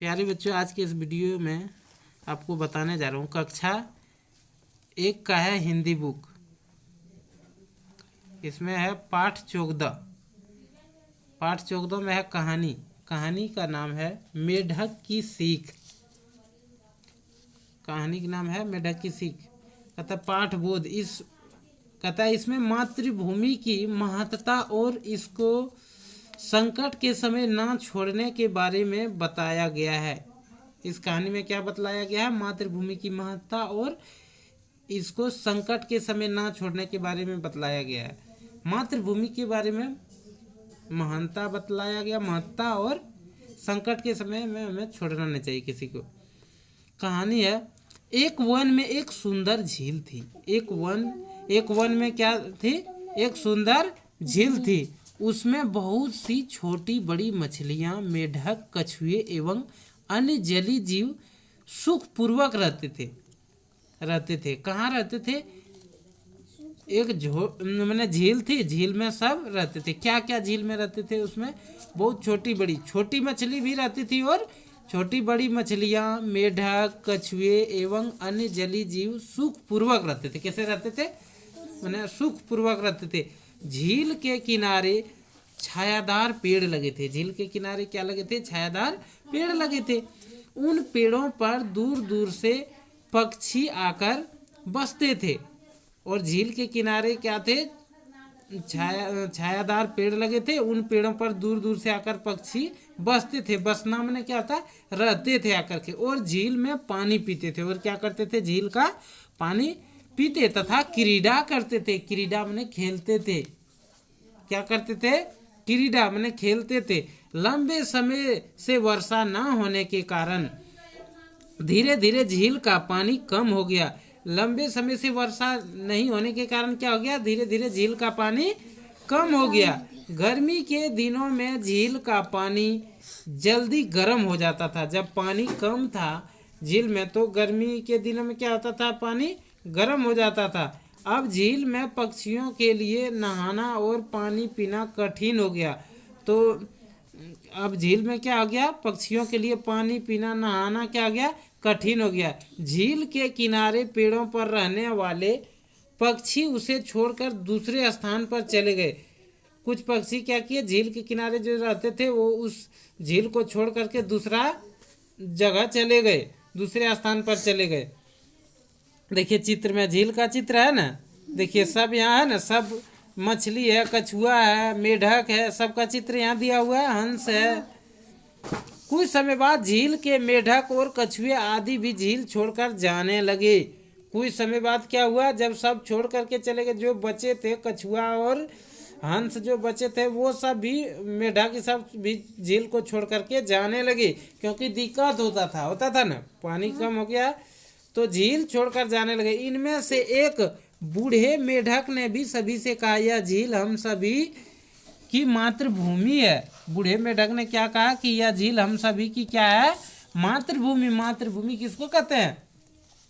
प्यारे बच्चों, आज के इस वीडियो में आपको बताने जा रहा हूँ कक्षा 1 का है हिंदी बुक। इसमें है पाठ 14। पाठ 14 में है कहानी। कहानी का नाम है मेढक की सीख। कहानी का नाम है मेढक की सीख। कहता पाठ बोध कहता इसमें मातृभूमि की महत्ता और इसको संकट के समय ना छोड़ने के बारे में बताया गया है। इस कहानी में क्या बतलाया गया है? मातृभूमि की महत्ता और इसको संकट के समय ना छोड़ने के बारे में बतलाया गया है। मातृभूमि के बारे में महानता बतलाया गया, महत्ता, और संकट के समय में हमें छोड़ना नहीं चाहिए किसी को। कहानी है, एक वन में एक सुंदर झील थी। एक वन में क्या थी? एक सुंदर झील थी। उसमें बहुत सी छोटी बड़ी मछलियां, मेढक, कछुए एवं अन्य जलीय जीव सुखपूर्वक रहते थे। कहाँ रहते थे? एक मैंने झील थी, झील में सब रहते थे। क्या क्या झील में रहते थे? उसमें बहुत छोटी मछली भी रहती थी और छोटी बड़ी मछलियां, मेढक, कछुए एवं अन्य जलीय जीव सुखपूर्वक रहते थे। कैसे रहते थे? मैंने सुखपूर्वक रहते थे। झील के किनारे छायादार पेड़ लगे थे। झील के किनारे क्या लगे थे? छायादार पेड़ लगे थे। उन पेड़ों पर दूर दूर से पक्षी आकर बसते थे। और झील के किनारे क्या थे? छायादार पेड़ लगे थे। उन पेड़ों पर दूर दूर से आकर पक्षी बसते थे। बसना मैंने क्या था? रहते थे आकर के। और झील में पानी पीते थे। और क्या करते थे? झील का पानी पीते तथा क्रीड़ा करते थे। क्रीड़ा मैंने खेलते थे। क्या करते थे? क्रीड़ा मैंने खेलते थे। लंबे समय से वर्षा न होने के कारण धीरे धीरे झील का पानी कम हो गया। लंबे समय से वर्षा नहीं होने के कारण क्या हो गया? धीरे धीरे झील का पानी कम हो गया। गर्मी के दिनों में झील का पानी जल्दी गर्म हो जाता था। जब पानी कम था झील में तो गर्मी के दिनों में क्या होता था? पानी गर्म हो जाता था। अब झील में पक्षियों के लिए नहाना और पानी पीना कठिन हो गया। तो अब झील में क्या हो गया? पक्षियों के लिए पानी पीना, नहाना क्या हो गया? कठिन हो गया। झील के किनारे पेड़ों पर रहने वाले पक्षी उसे छोड़कर दूसरे स्थान पर चले गए। कुछ पक्षी क्या किए? झील के किनारे जो रहते थे वो उस झील को छोड़ करके दूसरा जगह चले गए, दूसरे स्थान पर चले गए। देखिए चित्र में झील का चित्र है ना। देखिए सब यहाँ है ना, सब मछली है, कछुआ है, मेढक है, सबका चित्र यहाँ दिया हुआ है। हंस है। कुछ समय बाद झील के मेढक और कछुए आदि भी झील छोड़कर जाने लगे। कुछ समय बाद क्या हुआ? जब सब छोड़ करके चले गए, जो बचे थे कछुआ और हंस जो बचे थे वो सब भी, मेढक सब भी झील को छोड़ करके जाने लगे। क्योंकि दिक्कत होता था ना, पानी कम हो गया तो झील छोड़कर जाने लगे। इनमें से एक बूढ़े मेढक ने भी सभी से कहा, यह झील हम सभी की मातृभूमि है। बूढ़े मेढक ने क्या कहा कि यह झील हम सभी की क्या है? मातृभूमि। मातृभूमि किसको कहते हैं?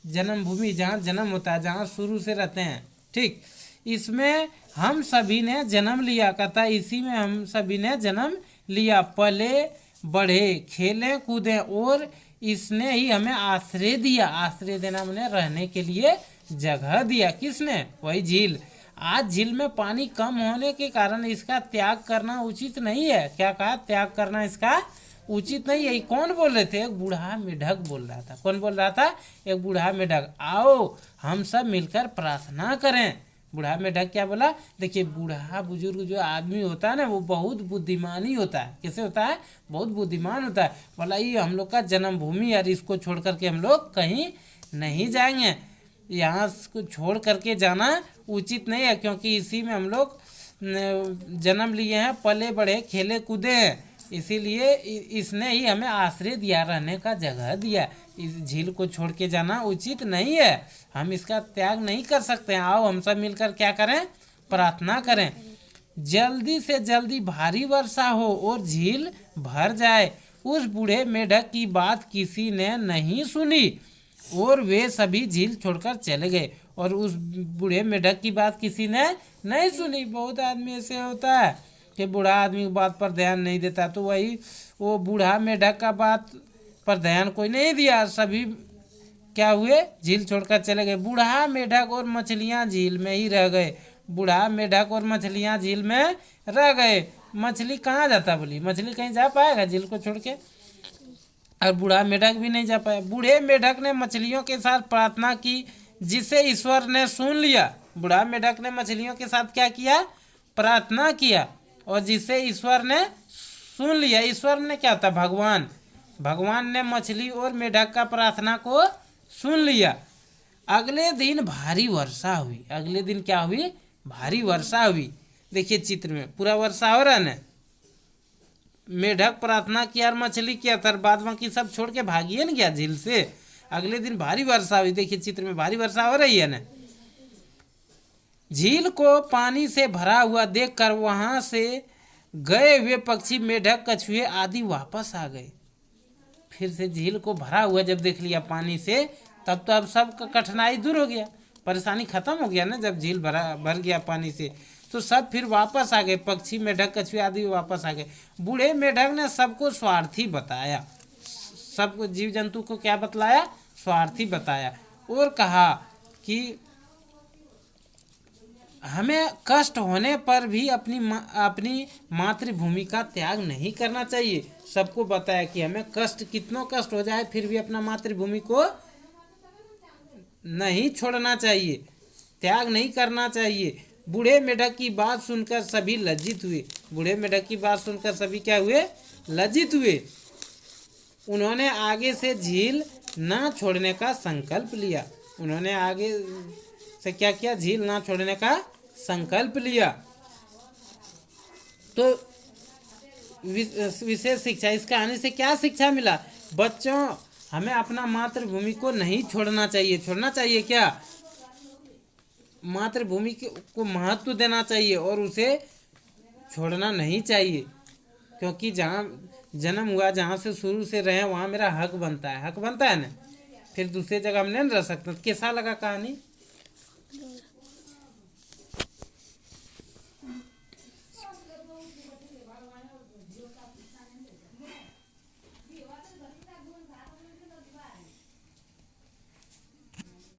जन्मभूमि, जहाँ जन्म होता है, जहाँ शुरू से रहते हैं। ठीक, इसमें हम सभी ने जन्म लिया। कहता इसी में हम सभी ने जन्म लिया, पले बढ़े, खेले कूदे और इसने ही हमें आश्रय दिया। आश्रय देना मैंने रहने के लिए जगह दिया। किसने? वही झील। आज झील में पानी कम होने के कारण इसका त्याग करना उचित नहीं है। क्या कहा? त्याग करना इसका उचित नहीं है। कौन बोल रहे थे? एक बूढ़ा मेढक बोल रहा था। कौन बोल रहा था? एक बूढ़ा मेढक। आओ हम सब मिलकर प्रार्थना करें। बूढ़ा मेढक क्या बोला? देखिए बूढ़ा बुजुर्ग जो आदमी होता है ना वो बहुत बुद्धिमानी होता है। कैसे होता है? बहुत बुद्धिमान होता है। बोला ये हम लोग का जन्मभूमि है, इसको छोड़ करके हम लोग कहीं नहीं जाएंगे। यहाँ को छोड़ करके जाना उचित नहीं है, क्योंकि इसी में हम लोग जन्म लिए हैं, पले बढ़े, खेले कूदे हैं। इसीलिए इसने ही हमें आश्रय दिया, रहने का जगह दिया। इस झील को छोड़ के जाना उचित नहीं है। हम इसका त्याग नहीं कर सकते हैं। आओ हम सब मिलकर क्या करें? प्रार्थना करें। जल्दी से जल्दी भारी वर्षा हो और झील भर जाए। उस बूढ़े मेढक की बात किसी ने नहीं सुनी और वे सभी झील छोड़कर चले गए। और उस बूढ़े मेढक की बात किसी ने नहीं सुनी। बहुत आदमी ऐसे होता है कि बूढ़ा आदमी की बात पर ध्यान नहीं देता, तो वही वो बूढ़ा मेढक का बात पर ध्यान कोई नहीं दिया। सभी क्या हुए, झील छोड़कर चले गए। बूढ़ा मेढक और मछलियां झील में ही रह गए। बूढ़ा मेढक और मछलियां झील में रह गए। मछली कहाँ जाता, बोली मछली कहीं जा पाएगा झील को छोड़ के, और बूढ़ा मेढक भी नहीं जा पाया। बूढ़े मेढक ने मछलियों के साथ प्रार्थना की, जिसे ईश्वर ने सुन लिया। बूढ़ा मेढक ने मछलियों के साथ क्या किया, प्रार्थना किया, और जिसे ईश्वर ने सुन लिया। ईश्वर ने क्या था, भगवान। भगवान ने मछली और मेढक का प्रार्थना को सुन लिया। अगले दिन भारी वर्षा हुई। अगले दिन क्या हुई, भारी वर्षा हुई। देखिए चित्र में पूरा वर्षा हो रहा है ना। मेढक प्रार्थना किया और मछली किया था, बाद बाकी सब छोड़ के भागिए न गया झील से। अगले दिन भारी वर्षा हुई। देखिए चित्र में भारी वर्षा हो रही है ना। झील को पानी से भरा हुआ देखकर वहां से गए हुए पक्षी, मेढक, कछुए आदि वापस आ गए। फिर से झील को भरा हुआ जब देख लिया पानी से, तब तो अब सब कठिनाई दूर हो गया, परेशानी खत्म हो गया ना। जब झील भर गया पानी से, तो सब फिर वापस आ गए। पक्षी, मेढक, कछुए आदि वापस आ गए। बूढ़े मेढक ने सबको स्वार्थी बताया। सबको, जीव जंतु को क्या बतलाया, स्वार्थी बताया, और कहा कि हमें कष्ट होने पर भी अपनी मातृभूमि का त्याग नहीं करना चाहिए। सबको बताया कि हमें कष्ट, कितना कष्ट हो जाए फिर भी अपना मातृभूमि को नहीं छोड़ना चाहिए, त्याग नहीं करना चाहिए। बूढ़े मेढक की बात सुनकर सभी लज्जित हुए। बूढ़े मेढक की बात सुनकर सभी क्या हुए, लज्जित हुए। उन्होंने आगे से झील ना छोड़ने का संकल्प लिया। उन्होंने आगे से क्या किया, झील ना छोड़ने का संकल्प लिया। तो विशेष शिक्षा, इस कहानी से क्या शिक्षा मिला, बच्चों हमें अपना मातृभूमि को नहीं छोड़ना चाहिए। छोड़ना चाहिए क्या, मातृभूमि को महत्व देना चाहिए और उसे छोड़ना नहीं चाहिए, क्योंकि जहाँ जन्म हुआ, जहाँ से शुरू से रहे, वहाँ मेरा हक बनता है। हक बनता है ना, फिर दूसरी जगह हम नहीं रह सकते। कैसा लगा कहानी?